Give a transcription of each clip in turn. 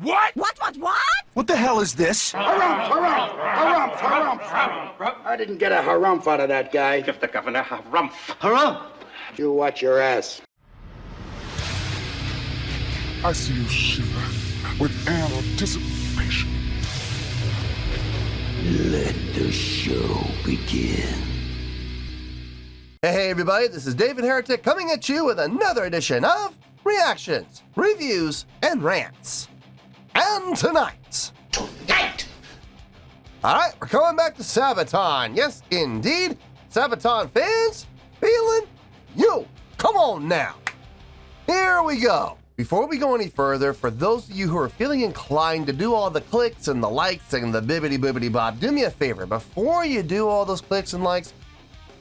What? What? What the hell is this? Harumph. I didn't get a harumph out of that guy. Give the governor harumph. Harumph! You watch your ass. I see you shiver with anticipation. Let the show begin. Hey everybody, this is David Heretic coming at you with another edition of Reactions, Reviews, and Rants. And tonight... Alright, we're coming back to Sabaton. Yes, indeed. Sabaton Fans FEELIN YOU. Come on now. Here we go. Before we go any further, for those of you who are feeling inclined to do all the clicks and the likes and the bibbity-bobbity-bob, do me a favor. Before you do all those clicks and likes,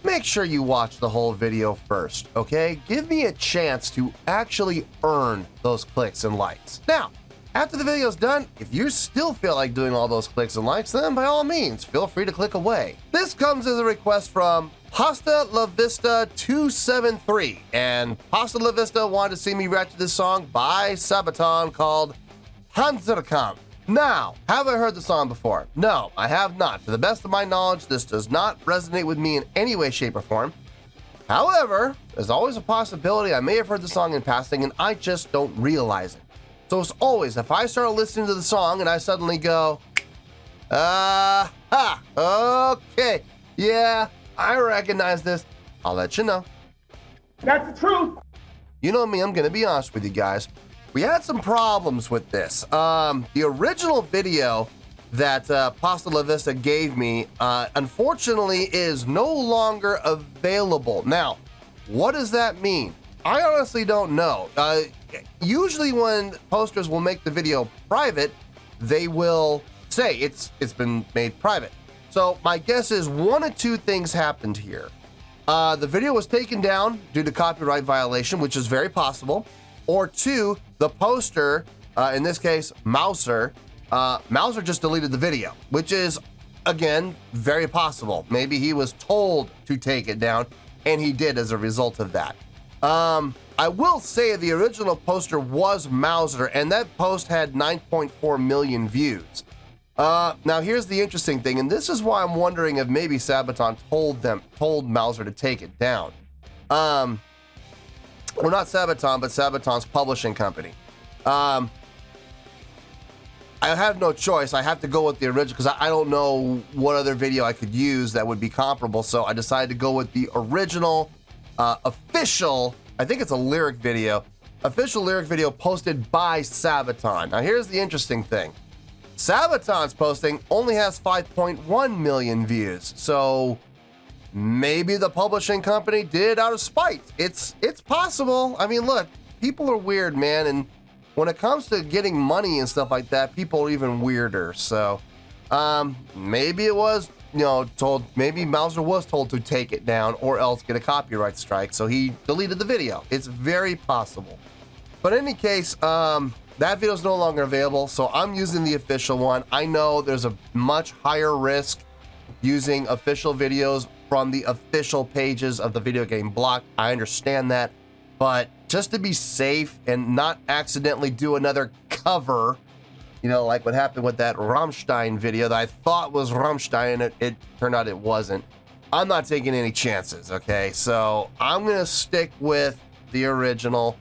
make sure you watch the whole video first, okay? Give me a chance to actually earn those clicks and likes. Now, after the video's done, if you still feel like doing all those clicks and likes, then by all means, feel free to click away. This comes as a request from Pasta La Vista 273, and Pasta La Vista wanted to see me react to this song by Sabaton called Panzerkampf. Now, have I heard the song before? No, I have not. To the best of my knowledge, this does not resonate with me in any way, shape, or form. However, there's always a possibility I may have heard the song in passing and I just don't realize it. So as always, if I start listening to the song and I suddenly go, okay, yeah, I recognize this, I'll let you know. That's the truth. You know me, I'm gonna be honest with you guys. We had some problems with this. The original video that Pasta La Vista gave me, unfortunately, is no longer available. Now, what does that mean? I honestly don't know. Usually when posters will make the video private, they will say it's been made private. So my guess is one of two things happened here. The video was taken down due to copyright violation, which is very possible. Or two, the poster, in this case, Mouser just deleted the video, which is, again, very possible. Maybe he was told to take it down, and he did as a result of that. I will say the original poster was Mouser, and that post had 9.4 million views. Now here's the interesting thing, and this is why I'm wondering if maybe Sabaton told Mouser to take it down. Well, not Sabaton, but Sabaton's publishing company. I have no choice. I have to go with the original because I don't know what other video I could use that would be comparable. So I decided to go with the original, official, I think it's a lyric video, official lyric video posted by Sabaton. Now here's the interesting thing. Sabaton's posting only has 5.1 million views. So maybe the publishing company did out of spite. It's possible. I mean, look, people are weird, man, and when it comes to getting money and stuff like that, people are even weirder. So maybe it was, maybe Mouser was told to take it down or else get a copyright strike, so he deleted the video. It's very possible. But in any case, that video is no longer available, so I'm using the official one. I know there's a much higher risk using official videos from the official pages of the video game block. I understand that, but just to be safe and not accidentally do another cover, like what happened with that Rammstein video that I thought was Rammstein and it turned out it wasn't. I'm not taking any chances, okay? So I'm gonna stick with the original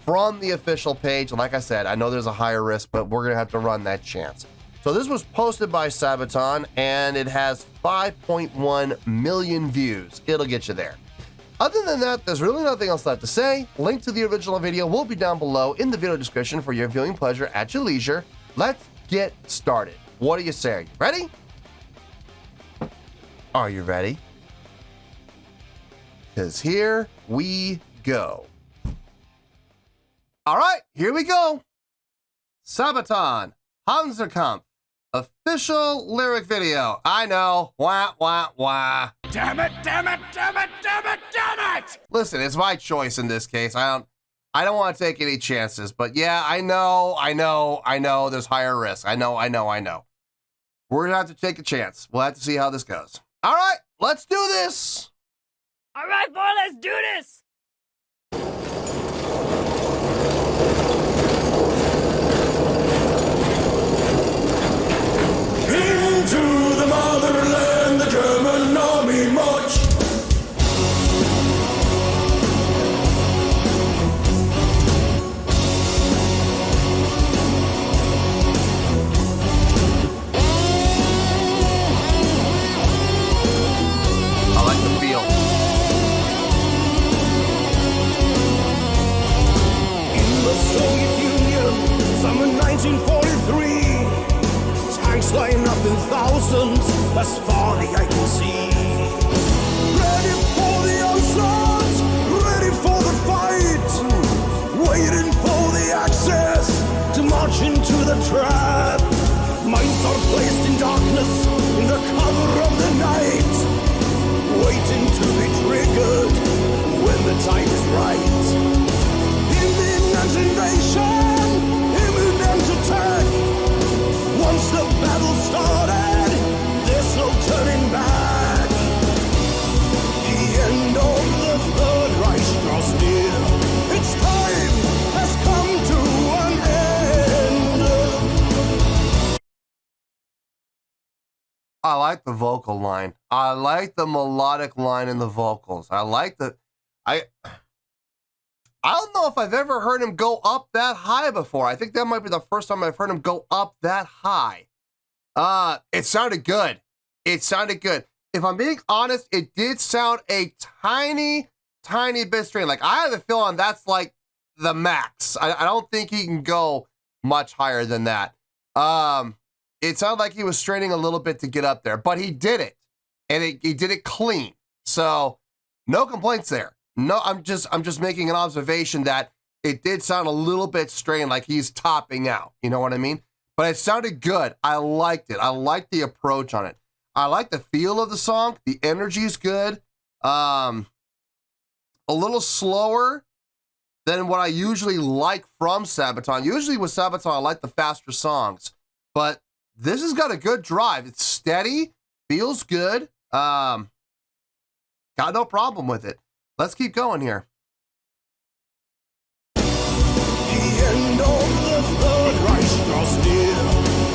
from the official page. Like I said, I know there's a higher risk, but we're gonna have to run that chance. So this was posted by Sabaton, and it has 5.1 million views. It'll get you there. Other than that, there's really nothing else left to say. Link to the original video will be down below in the video description for your viewing pleasure at your leisure. Let's get started. What do you say? Are you ready? Are you ready? Because here we go. All right, here we go. Sabaton, Panzerkampf, official lyric video. I know, wah, wah, wah. Damn it, damn it, damn it, damn it, damn it! Listen, it's my choice in this case. I don't want to take any chances, but yeah, I know, there's higher risk. I know. We're gonna have to take a chance. We'll have to see how this goes. All right, let's do this. All right, boy, let's do this. 1943, tanks line up in thousands, as far the eye can see. Ready for the onslaught, ready for the fight, waiting for the access to march into the trap. Minds are placed in darkness, in the cover of the night, waiting to be triggered when the time is right. Imminent invasion, imminent attack. Once the battle started, there's no turning back. The end of the Third Reich draws near. Its time has come to an end. I like the vocal line. I like the melodic line in the vocals. I like the... I don't know if I've ever heard him go up that high before. I think that might be the first time I've heard him go up that high. It sounded good. It sounded good. If I'm being honest, it did sound a tiny, tiny bit strained. Like, I have a feeling that's like the max. I don't think he can go much higher than that. It sounded like he was straining a little bit to get up there, but he did it, and he did it clean. So no complaints there. No, I'm just making an observation that it did sound a little bit strained, like he's topping out. You know what I mean? But it sounded good. I liked it. I liked the approach on it. I like the feel of the song. The energy is good. A little slower than what I usually like from Sabaton. Usually with Sabaton, I like the faster songs, but this has got a good drive. It's steady, feels good. Got no problem with it. Let's keep going here. The end of the Third Reich draws near.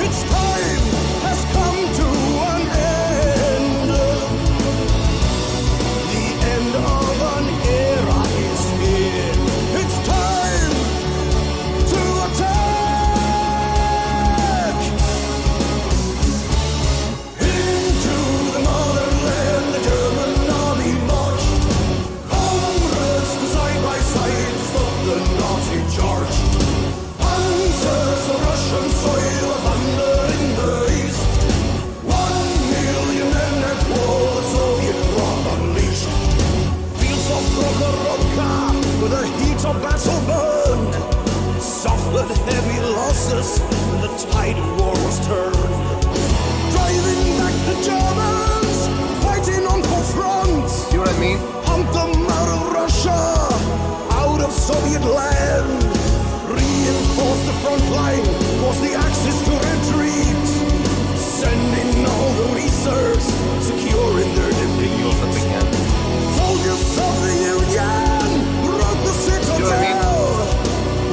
Its time has come to an end. The end of an era is here. It's time to attack. Into the motherland, the German army marched. Comrades side by side to stop the Nazi charge. Panzers of Russian soil, thunder in the east. 1 million men at war, the Soviet wrath unleashed. Fields of Prokhorovka, where the heat of battle burned, suffered heavy losses when the tide of war was turned. Driving back the Germans, fighting on full front. See what I mean? Hunt them out of Russia, out of Soviet land. Reinforce the front line, force the Axis to retreat. Sending all the reserves, securing their defeat. Soldiers of the Union broke the citadel.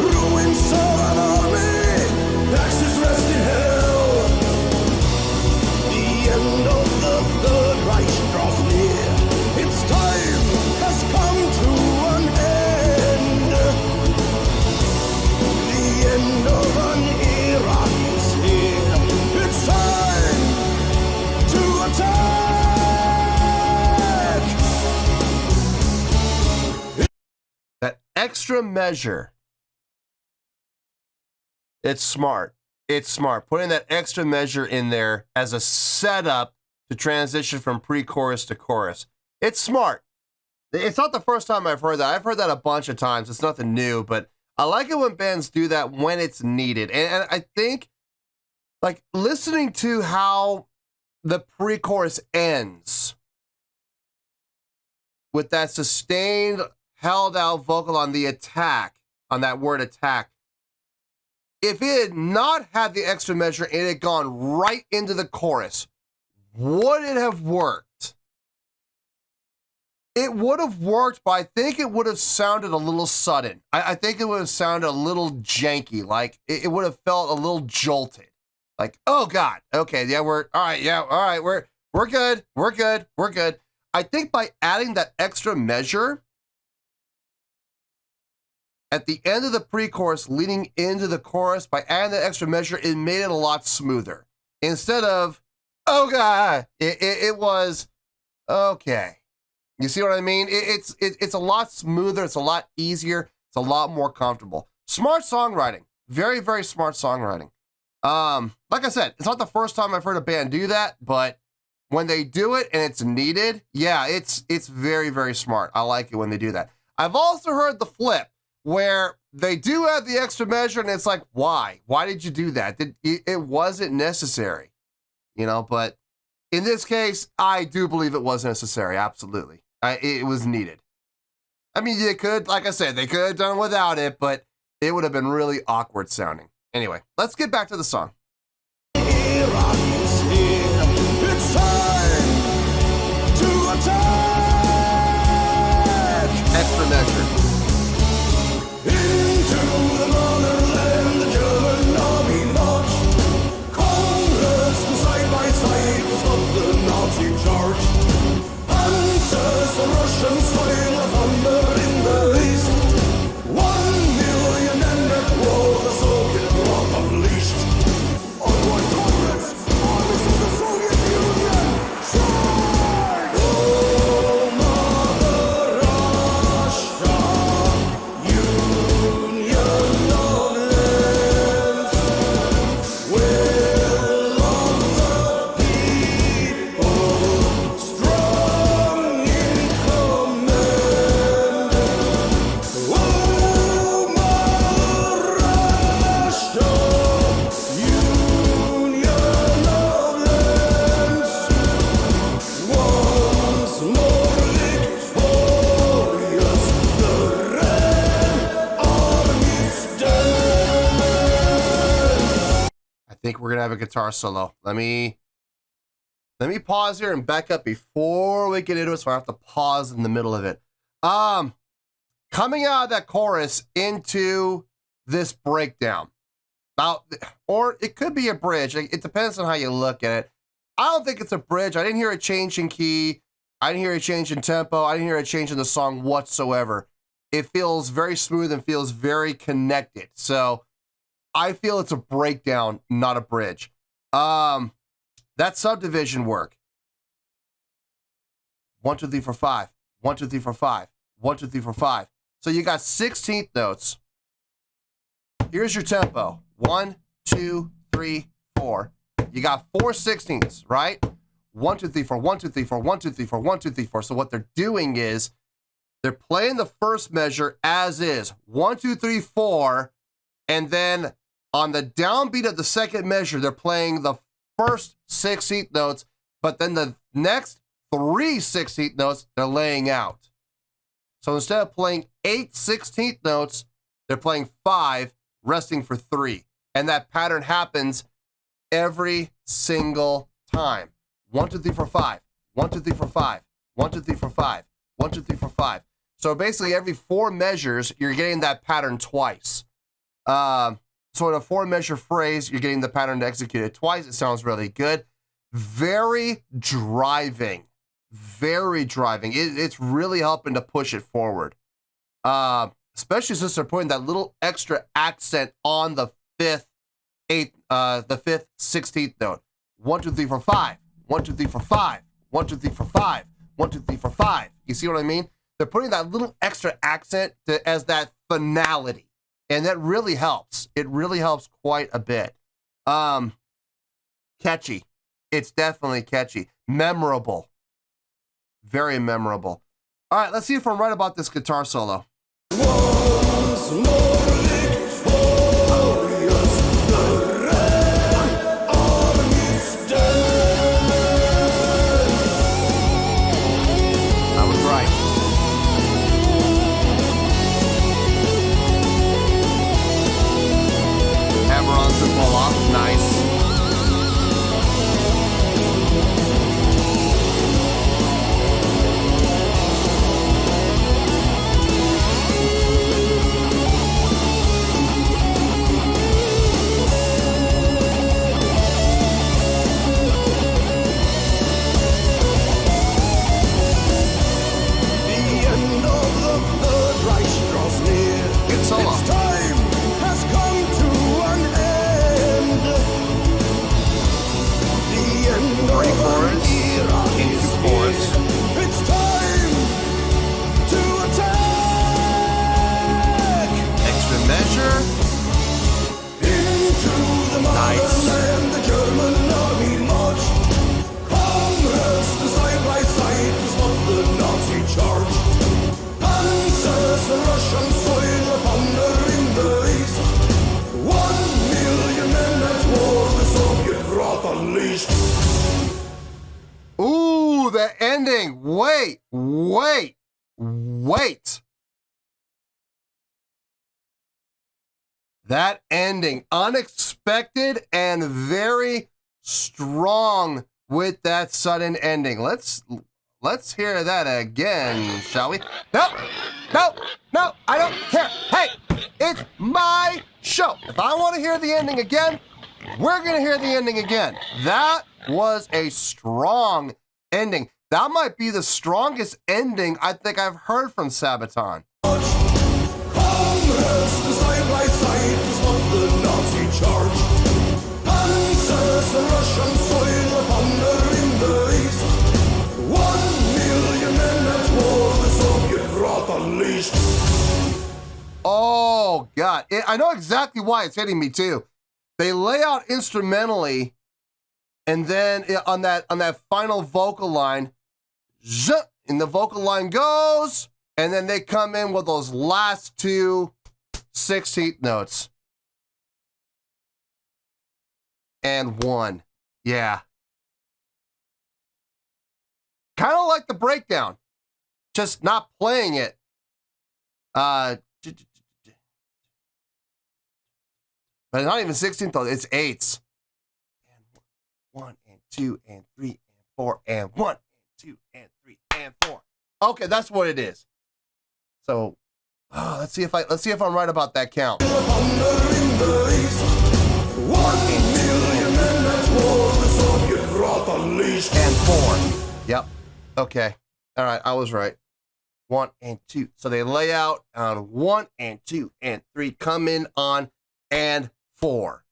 Ruins of an army, Axis rest in hell. The end of the Third Reich draws near. Its time has come to an end. The end of an era is here. It's time to attack. That extra measure. It's smart. It's smart. Putting that extra measure in there as a setup to transition from pre-chorus to chorus. It's smart. It's not the first time I've heard that. I've heard that a bunch of times. It's nothing new, but I like it when bands do that when it's needed. And I think, like, listening to how the pre-chorus ends with that sustained, held out vocal on the attack, on that word attack, if it had not had the extra measure and it had gone right into the chorus, would it have worked? It would have worked, but I think it would have sounded a little sudden. I think it would have sounded a little janky, like it would have felt a little jolted. Like, oh God, okay, yeah, we're good. I think by adding that extra measure at the end of the pre-chorus leading into the chorus, by adding that extra measure, it made it a lot smoother. Instead of, oh God, it was, okay. You see what I mean? It's a lot smoother. It's a lot easier. It's a lot more comfortable. Smart songwriting. Very, very smart songwriting. Like I said, it's not the first time I've heard a band do that, but when they do it and it's needed, yeah, it's very, very smart. I like it when they do that. I've also heard the flip where they do have the extra measure and it's like, why? Why did you do that? It wasn't necessary, you know, but in this case, I do believe it was necessary. Absolutely. It was needed. I mean, they could, like I said, they could have done without it, but it would have been really awkward sounding. Anyway, let's get back to the song. Here I see. It's time to attack. Extra measure. Into the motherland, the German army march. Congress side by side to stop the Nazi charge. Panzers, the Russian soil of thunder in the east. 1 million ended war, the Soviet wrath unleashed. Onward, comrades, armies of the Soviet Union, charge! Oh, Mother Russia, Union of lands, will of the people, strong in command. Oh, Mother Russia, Union of lands, once more victorious, the Red Army stands. I think we're gonna have a guitar solo. Let me pause here and back up before we get into it, so I have to pause in the middle of it. Coming out of that chorus into this breakdown. Now, or it could be a bridge. It depends on how you look at it. I don't think it's a bridge. I didn't hear a change in key. I didn't hear a change in tempo. I didn't hear a change in the song whatsoever. It feels very smooth and feels very connected. So I feel it's a breakdown, not a bridge. That subdivision work. 1, 2, 3, 4, 5. 1, 2, 3, 4, 5. 1, 2, 3, 4, 5. So you got 16th notes. Here's your tempo. 1, 2, 3, 4. You got 4 16ths, right? 1, 2, 3, 4, 1, 2, 3, 4, 1, 2, 3, 4, 1, 2, 3, 4. So what they're doing is they're playing the first measure as is. 1, 2, 3, 4. And then on the downbeat of the second measure, they're playing the first 16th notes, but then the next 3 16th notes they're laying out. So instead of playing 8 16th notes, they're playing 5, resting for 3. And that pattern happens every single time. 1, 2, 3, 4, 5. 1, 2, 3, 4, 5. 1, 2, 3, 4, 5. 1, 2, 3, 4, 5. So basically every 4 measures, you're getting that pattern twice. So in a 4-measure phrase, you're getting the pattern executed twice. It sounds really good. Very driving. Very driving. It's really helping to push it forward. Especially since they're putting that little extra accent on the 5th, 16th note. 1, 2, 3, 4, 5. 1, 2, 3, 4, 5. 1, 2, 3, 4, 5. 1, 2, 3, 4, 5. You see what I mean? They're putting that little extra accent as that finality. And that really helps. It really helps quite a bit. Catchy. It's definitely catchy. Memorable. Very memorable. All right, let's see if I'm right about this guitar solo. Once more victorious, the Red Army stands. I was right. Hammer on to pull off. Nice. Its time has come to an end. the motherland, the German army marched. Comrades stood side by side to stop the Nazi charge. Panzers and Russian soil upon the in the east. 1 million men at war, the Soviet wrath unleashed. Ooh, the ending. Wait. That ending, unexpected and very strong with that sudden ending. Let's hear that again, shall we? No, I don't care. Hey, it's my show. If I want to hear the ending again, we're going to hear the ending again. That was a strong ending. That might be the strongest ending I think I've heard from Sabaton. Comrades side by side to stop the Nazi charge. Panzers and Russian soil upon the in the east. 1 million men at war, the Soviet wrath unleashed. Oh God, I know exactly why it's hitting me too. They lay out instrumentally, and then on that final vocal line, and the vocal line goes, and then they come in with those last two 16th notes. And 1. Yeah. Kind of like the breakdown, just not playing it. But it's not even 16th though, it's 8s. And 1 and 2 and 3 and 4 and 1 and 2 and 3 and 4. Okay, that's what it is. So let's see if I'm right about that count. 1 million men at war, the Soviet wrath unleashed. And 4. Yep. Okay. All right, I was right. 1 and 2. So they lay out on 1 and 2 and 3, come in on and 4.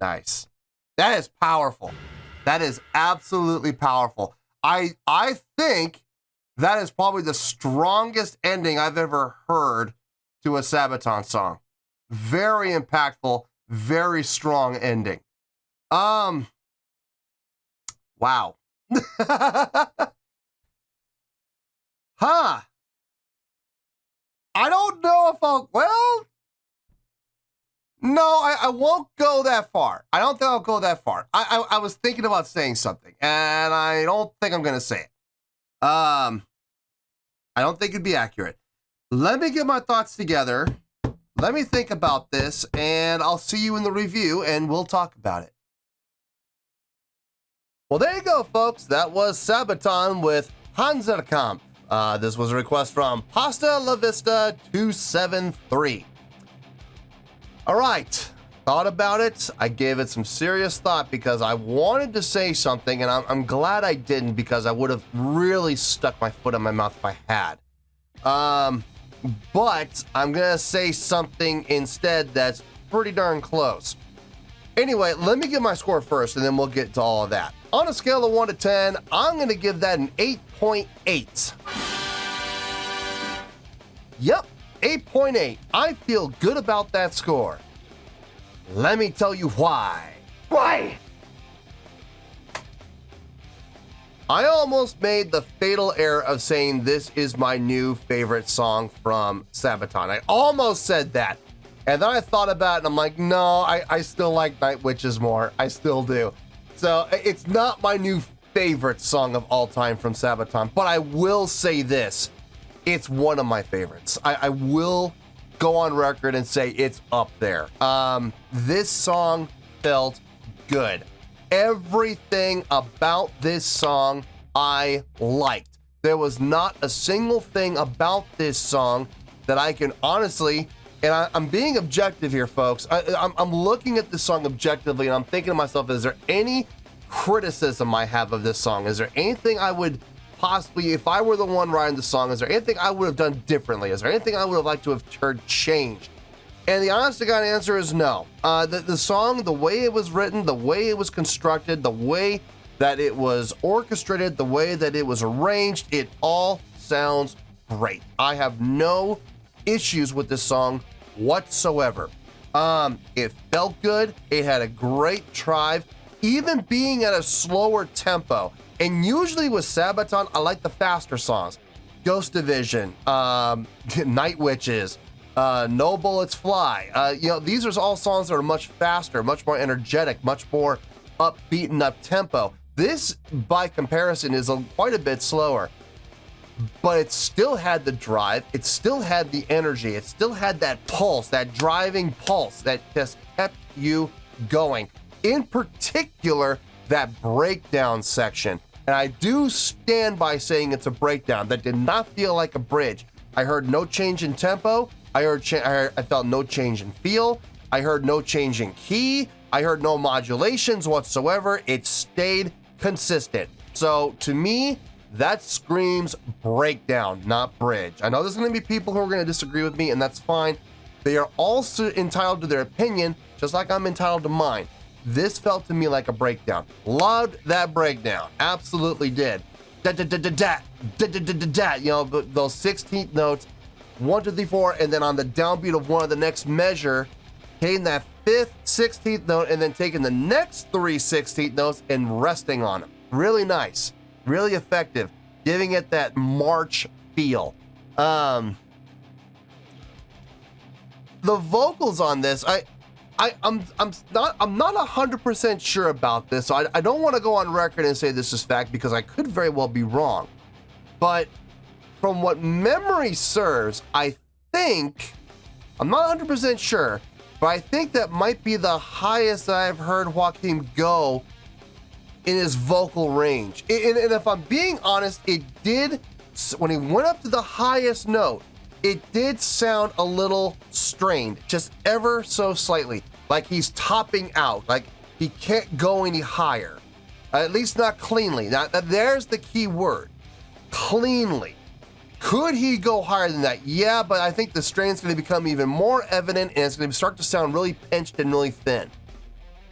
Nice. That is powerful. That is absolutely powerful. I think that is probably the strongest ending I've ever heard to a Sabaton song. Very impactful, very strong ending. Wow. Huh. I don't know if no, I won't go that far. I don't think I'll go that far. I was thinking about saying something, and I don't think I'm going to say it. I don't think it'd be accurate. Let me get my thoughts together. Let me think about this, and I'll see you in the review, and we'll talk about it. Well, there you go, folks. That was Sabaton with Panzerkampf. This was a request from Pasta La Vista 273. All right, thought about it. I gave it some serious thought because I wanted to say something, and I'm glad I didn't because I would have really stuck my foot in my mouth if I had. But I'm gonna say something instead that's pretty darn close. Anyway, let me give my score first, and then we'll get to all of that. On a scale of 1 to 10, I'm gonna give that an 8.8. Yep. 8.8. I feel good about that score. Let me tell you why. Why? I almost made the fatal error of saying this is my new favorite song from Sabaton. I almost said that. And then I thought about it and I'm like, no, I still like Night Witches more. I still do. So it's not my new favorite song of all time from Sabaton, but I will say this. It's one of my favorites. I will go on record and say it's up there. This song felt good. Everything about this song I liked. There was not a single thing about this song that I can honestly, and I'm being objective here, folks. I'm looking at this song objectively and I'm thinking to myself, is there any criticism I have of this song? Is there anything I would possibly, if I were the one writing the song, is there anything I would have done differently? Is there anything I would have liked to have heard changed? And the honest to God answer is no. The song, the way it was written, the way it was constructed, the way that it was orchestrated, the way that it was arranged, it all sounds great. I have no issues with this song whatsoever. It felt good. It had a great drive, even being at a slower tempo. And usually with Sabaton, I like the faster songs. Ghost Division, Night Witches, No Bullets Fly. These are all songs that are much faster, much more energetic, much more upbeat and up-tempo. This, by comparison, is quite a bit slower. But it still had the drive, it still had the energy, it still had that pulse, that driving pulse that just kept you going. In particular, that breakdown section. And I do stand by saying it's a breakdown. That did not feel like a bridge. I heard no change in tempo. I felt no change in feel. I heard no change in key. I heard no modulations whatsoever. It stayed consistent. So to me, that screams breakdown, not bridge. I know there's going to be people who are going to disagree with me, and that's fine. They are also entitled to their opinion, just like I'm entitled to mine. This felt to me like a breakdown. Loved that breakdown. Absolutely did. Those 16th notes, 1, 2, 3, 4, and then on the downbeat of one of the next measure, hitting that 5th 16th note, and then taking the next 3 16th notes and resting on them. Really nice. Really effective, giving it that march feel. The vocals on this, I'm not 100% sure about this, so I don't want to go on record and say this is fact because I could very well be wrong. But from what memory serves, I think, I'm not 100% sure, but I think that might be the highest I've heard Joaquin go in his vocal range. And if I'm being honest, it did, when he went up to the highest note, it did sound a little strained, just ever so slightly, like he's topping out, like he can't go any higher, at least not cleanly. Now, there's the key word, cleanly. Could he go higher than that? Yeah, but I think the strain's going to become even more evident, and it's going to start to sound really pinched and really thin.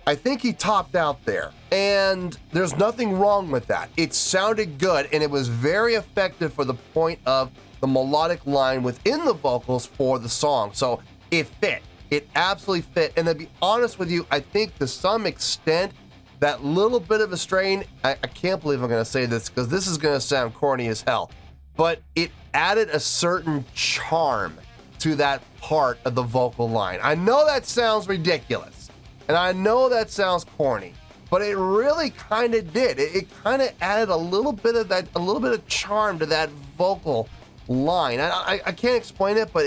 I think he topped out there, and there's nothing wrong with that. It sounded good, and it was very effective for the point of the melodic line within the vocals for the song. So it fit. It absolutely fit. And to be honest with you, I think to some extent, that little bit of a strain, I can't believe I'm going to say this because this is going to sound corny as hell, but it added a certain charm to that part of the vocal line. I know that sounds ridiculous. And I know that sounds corny, but it really kind of did. It kind of added a little bit of that, a little bit of charm to that vocal line. I can't explain it, but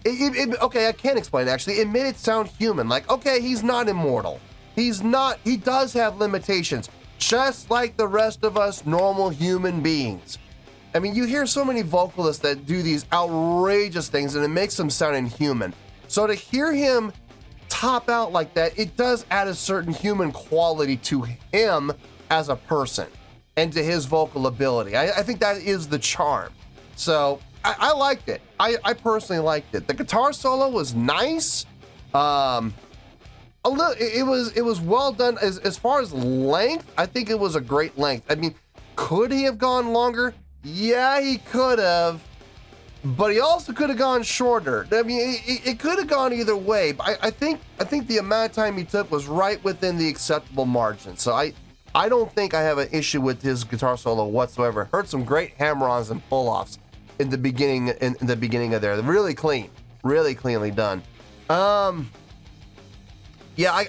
okay, I can explain it actually. It made it sound human. Like, okay, he's not immortal. He does have limitations, just like the rest of us normal human beings. I mean, you hear so many vocalists that do these outrageous things and it makes them sound inhuman. So to hear him top out like that, it does add a certain human quality to him as a person and to his vocal ability. I think that is the charm. So I liked it. I personally liked it. The guitar solo was nice. It was well done. As far as length, I think it was a great length. I mean, could he have gone longer? Yeah, he could have. But he also could have gone shorter. I mean, it could have gone either way. But I think the amount of time he took was right within the acceptable margin. So I don't think I have an issue with his guitar solo whatsoever. Heard some great hammer-ons and pull-offs in the beginning of there. Really clean, really cleanly done. Yeah,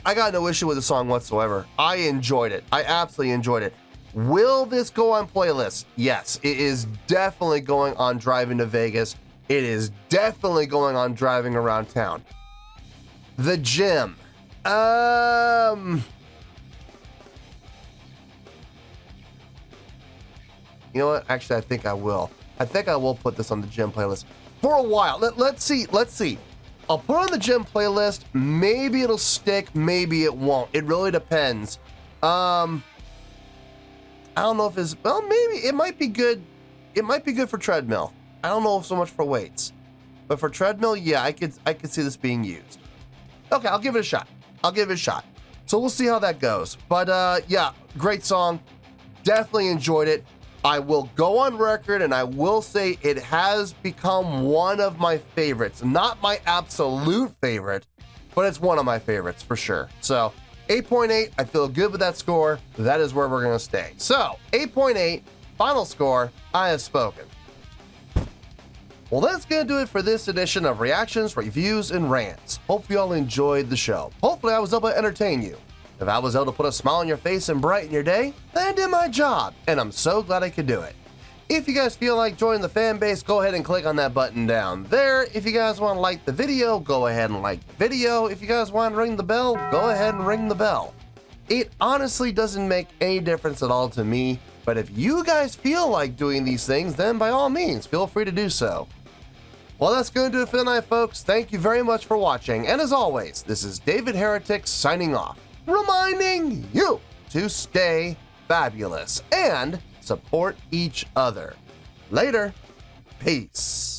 I got no issue with the song whatsoever. I enjoyed it. I absolutely enjoyed it. Will this go on playlists? Yes, it is definitely going on Driving to Vegas. It is definitely going on Driving Around Town. The Gym. You know what? Actually, I think I will. I think I will put this on the Gym playlist for a while. Let's see. I'll put it on the Gym playlist. Maybe it'll stick. Maybe it won't. It really depends. I don't know if it's, well, maybe it might be good. It might be good for treadmill. I don't know so much for weights, but for treadmill, yeah, I could see this being used. Okay, I'll give it a shot. So we'll see how that goes. But yeah, great song. Definitely enjoyed it. I will go on record and I will say it has become one of my favorites. Not my absolute favorite, but it's one of my favorites for sure. So 8.8, I feel good with that score. That is where we're going to stay. So 8.8, final score, I have spoken. Well, that's going to do it for this edition of Reactions, Reviews, and Rants. Hope you all enjoyed the show. Hopefully I was able to entertain you. If I was able to put a smile on your face and brighten your day, then I did my job, and I'm so glad I could do it. If you guys feel like joining the fan base, go ahead and click on that button down there. If you guys want to like the video, go ahead and like the video. If you guys want to ring the bell, go ahead and ring the bell. It honestly doesn't make any difference at all to me, but if you guys feel like doing these things, then by all means, feel free to do so. Well, that's going to do it for the night, folks. Thank you very much for watching, and as always, this is David Heretic signing off, reminding you to stay fabulous and support each other. Later. Peace.